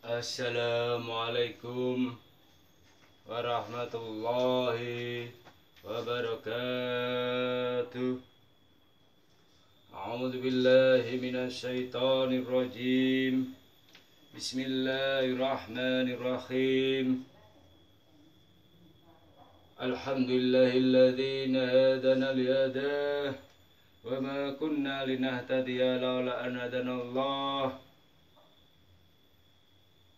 Assalamualaikum warahmatullahi wabarakatuh. A'udzu billahi minasy syaithanir rajim. Bismillahirrahmanirrahim. Alhamdulillahilladzi hadana lihadah wa ma kunna linahtadiya laula an hadanallah.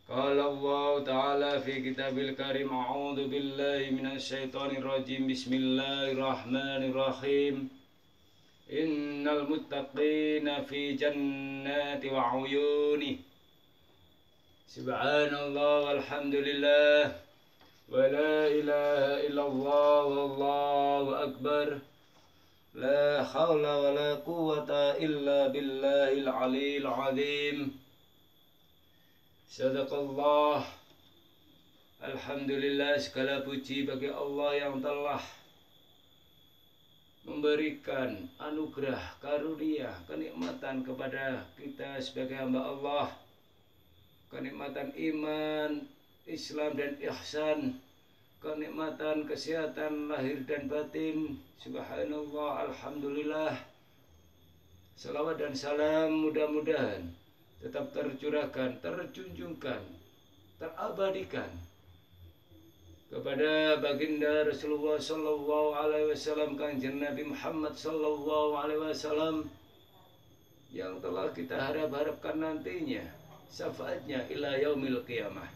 Qala Allah Ta'ala fi kitabil karim, a'udzu billahi minasy syaithanir rajim. Bismillahirrahmanirrahim. Innal muttaqina fi jannati wa 'uyuni. Subhanallah walhamdulillah wa la ilaha illallah wallahu akbar. La haula wa la quwwata illa billahil aliyil azim. Sadaqallah. Alhamdulillah, segala puji bagi Allah yang telah memberikan anugerah, karunia, kenikmatan kepada kita sebagai hamba Allah. Kenikmatan iman, Islam dan ihsan, kenikmatan kesehatan lahir dan batin. Subhanallah, alhamdulillah. Salawat dan salam mudah-mudahan tetap tercurahkan, terjunjungkan, terabadikan kepada baginda Rasulullah sallallahu alaihi wasallam, Kanjeng Nabi Muhammad sallallahu alaihi wasallam, yang telah kita harap-harapkan nantinya syafaatnya ila yaumil qiyamah.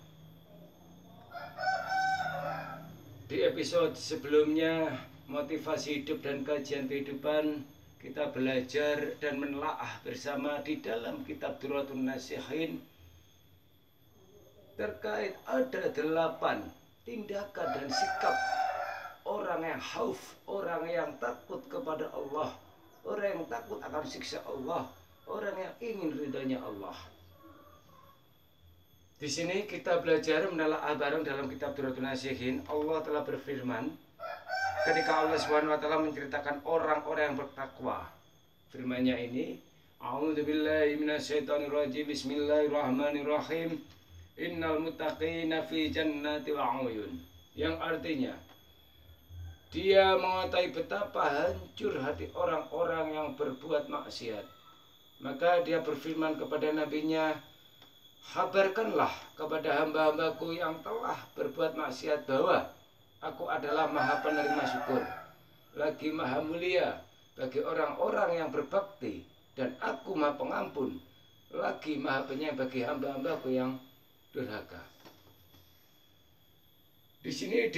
Di episode sebelumnya, motivasi hidup dan kajian kehidupan, kita belajar dan menelaah bersama di dalam kitab Durratun Nasihin terkait ada 8 tindakan dan sikap orang yang khauf, orang yang takut kepada Allah, orang yang takut akan siksa Allah, orang yang ingin ridhonya Allah. Di sini kita belajar menelaah bareng dalam kitab Durratun Nasihin. Allah telah berfirman ketika Allah Subhanahu wa taala menceritakan orang-orang yang bertakwa. Firman-Nya ini, a'udzu billahi minasyaitonir rajim. Bismillahirrahmanirrahim. Innal muttaqina fi jannati wa 'uyun. Yang artinya, dia mengetahui betapa hancur hati orang-orang yang berbuat maksiat. Maka dia berfirman kepada nabinya, kabarkanlah kepada hamba-hambaku yang telah berbuat maksiat bahwa Aku adalah maha penerima syukur, lagi maha mulia bagi orang-orang yang berbakti, dan aku maha pengampun, lagi maha penyayang bagi hamba-hambaku yang durhaka. Di sini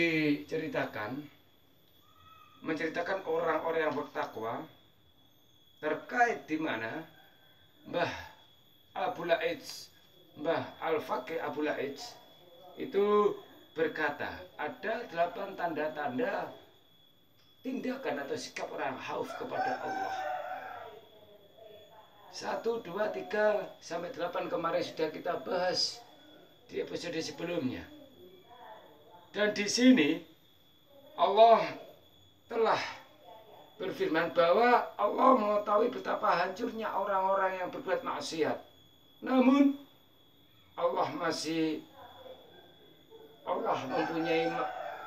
menceritakan orang-orang yang bertakwa terkait di mana Mbah Al-Faqih Abu La'ij itu berkata, ada 8 tanda-tanda tindakan atau sikap orang khauf kepada Allah. 1, 2, 3 sampai 8 kemarin sudah kita bahas di episode sebelumnya. Dan di sini Allah telah berfirman bahwa Allah mengetahui betapa hancurnya orang-orang yang berbuat maksiat. Namun Allah mempunyai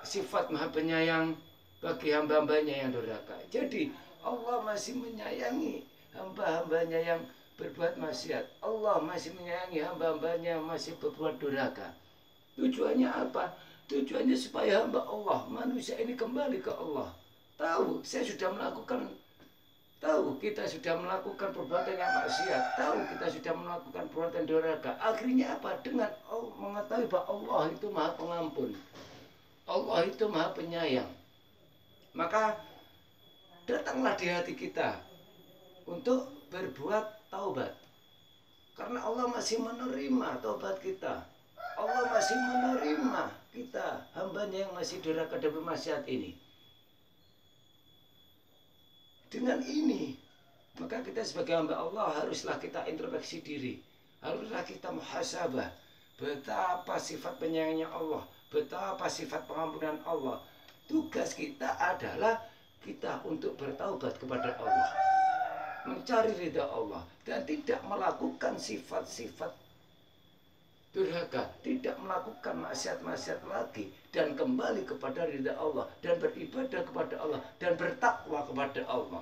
sifat maha penyayang bagi hamba-hambanya yang durhaka. Jadi Allah masih menyayangi hamba-hambanya yang berbuat maksiat. Allah masih menyayangi hamba-hambanya yang masih berbuat durhaka. Tujuannya apa? Tujuannya supaya hamba Allah, manusia ini kembali ke Allah. Kita sudah melakukan perbuatan yang maksiat, kita sudah melakukan perbuatan durhaka. Akhirnya apa? Dengan mengetahui bahwa Allah itu maha pengampun, Allah itu maha penyayang, maka datanglah di hati kita untuk berbuat taubat. Karena Allah masih menerima taubat kita. Allah masih menerima kita, hambanya yang masih durhaka dan bermaksiat ini. Dengan ini, maka kita sebagai hamba Allah haruslah kita introspeksi diri, haruslah kita muhasabah betapa sifat penyayangnya Allah, betapa sifat pengampunan Allah. Tugas kita adalah kita untuk bertaubat kepada Allah, mencari ridha Allah, dan tidak melakukan sifat-sifat durhaka, tidak melakukan maksiat-maksiat lagi, dan kembali kepada ridha Allah, dan beribadah kepada Allah, dan bertakwa kepada Allah,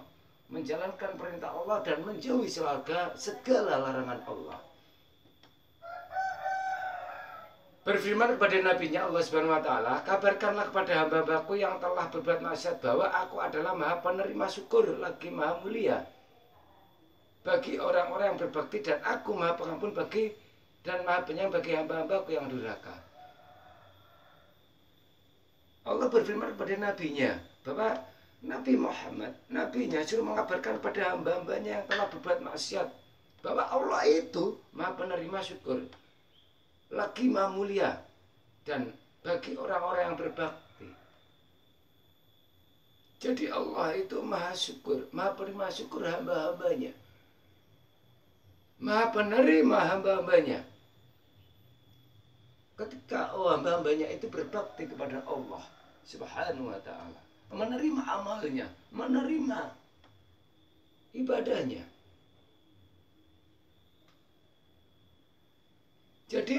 menjalankan perintah Allah dan menjauhi segala larangan Allah. Berfirman kepada nabinya Allah Subhanahu wa taala, kabarkanlah kepada hamba-hambaku yang telah berbuat maksiat bahwa aku adalah Maha penerima syukur lagi Maha mulia bagi orang-orang yang berbakti, dan aku Maha pengampun bagi dan Maha penyayang bagi hamba-hambaku yang durhaka. Allah berfirman kepada nabinya bahwa Nabi Muhammad, nabinya suruh mengabarkan kepada hamba-hambanya yang telah berbuat maksiat bahwa Allah itu Maha penerima syukur lagi Maha mulia dan bagi orang-orang yang berbakti. Jadi Allah itu Maha syukur, Maha penerima syukur hamba-hambanya, Maha penerima hamba-hambanya. Ketika hamba-hambanya itu berbakti kepada Allah Subhanahu wa ta'ala, menerima amalnya, menerima ibadahnya. Jadi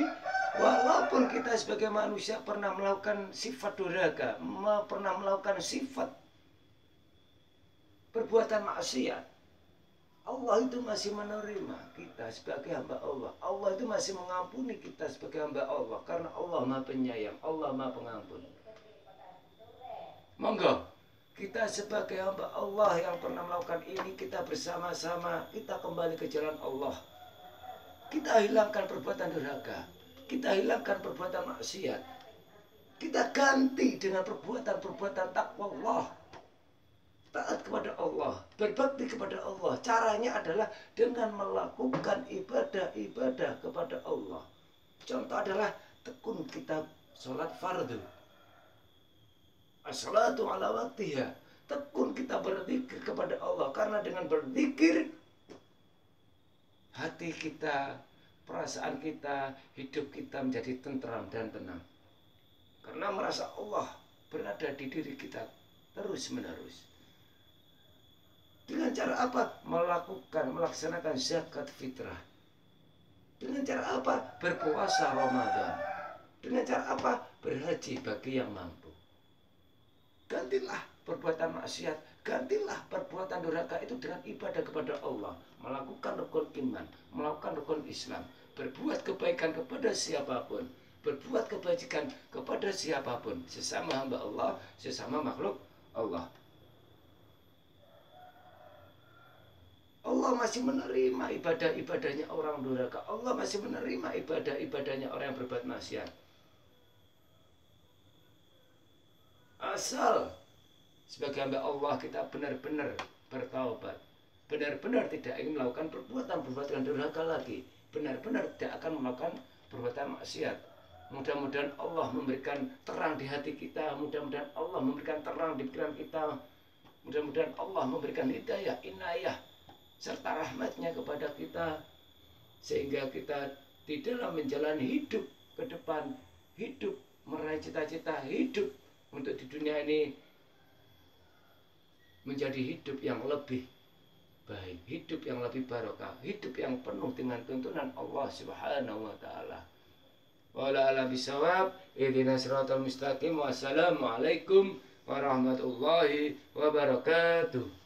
walaupun kita sebagai manusia pernah melakukan sifat durhaka, pernah melakukan sifat perbuatan maksiat, Allah itu masih menerima kita sebagai hamba Allah. Allah itu masih mengampuni kita sebagai hamba Allah, karena Allah Maha Penyayang, Allah Maha Pengampun. Monggo kita sebagai hamba Allah yang pernah melakukan ini, kita bersama-sama kita kembali ke jalan Allah. Kita hilangkan perbuatan durhaka, kita hilangkan perbuatan maksiat, kita ganti dengan perbuatan-perbuatan takwa Allah, taat kepada Allah, berbakti kepada Allah. Caranya adalah dengan melakukan ibadah-ibadah kepada Allah. Contoh adalah tekun kita sholat fardu, as-salatu ala waktiha. Tekun kita berzikir kepada Allah, karena dengan berzikir hati kita, perasaan kita, hidup kita menjadi tentram dan tenang, karena merasa Allah berada di diri kita terus menerus. Dengan cara apa? Melaksanakan zakat fitrah. Dengan cara apa? Berpuasa Ramadan. Dengan cara apa? Berhaji bagi yang mampu. Gantilah perbuatan maksiat, gantilah perbuatan durhaka itu dengan ibadah kepada Allah, melakukan rukun iman, melakukan rukun Islam, berbuat kebaikan kepada siapapun, berbuat kebajikan kepada siapapun, sesama hamba Allah, sesama makhluk Allah. Allah masih menerima ibadah-ibadahnya orang durhaka. Allah masih menerima ibadah-ibadahnya orang yang berbuat maksiat. Asal sebagai hamba Allah kita benar-benar bertaubat, benar-benar tidak ingin melakukan perbuatan-perbuatan durhaka lagi, benar-benar tidak akan melakukan perbuatan maksiat. Mudah-mudahan Allah memberikan terang di hati kita, mudah-mudahan Allah memberikan terang di pikiran kita, mudah-mudahan Allah memberikan hidayah, inayah, serta rahmatnya kepada kita, sehingga kita di dalam menjalani hidup ke depan, hidup meraih cita-cita, hidup untuk di dunia ini menjadi hidup yang lebih baik, hidup yang lebih barokah, hidup yang penuh dengan tuntunan Allah Subhanahu wa ta'ala. Wala ala bisawab, ihdinas siratal mustaqim. Wassalamualaikum warahmatullahi wabarakatuh.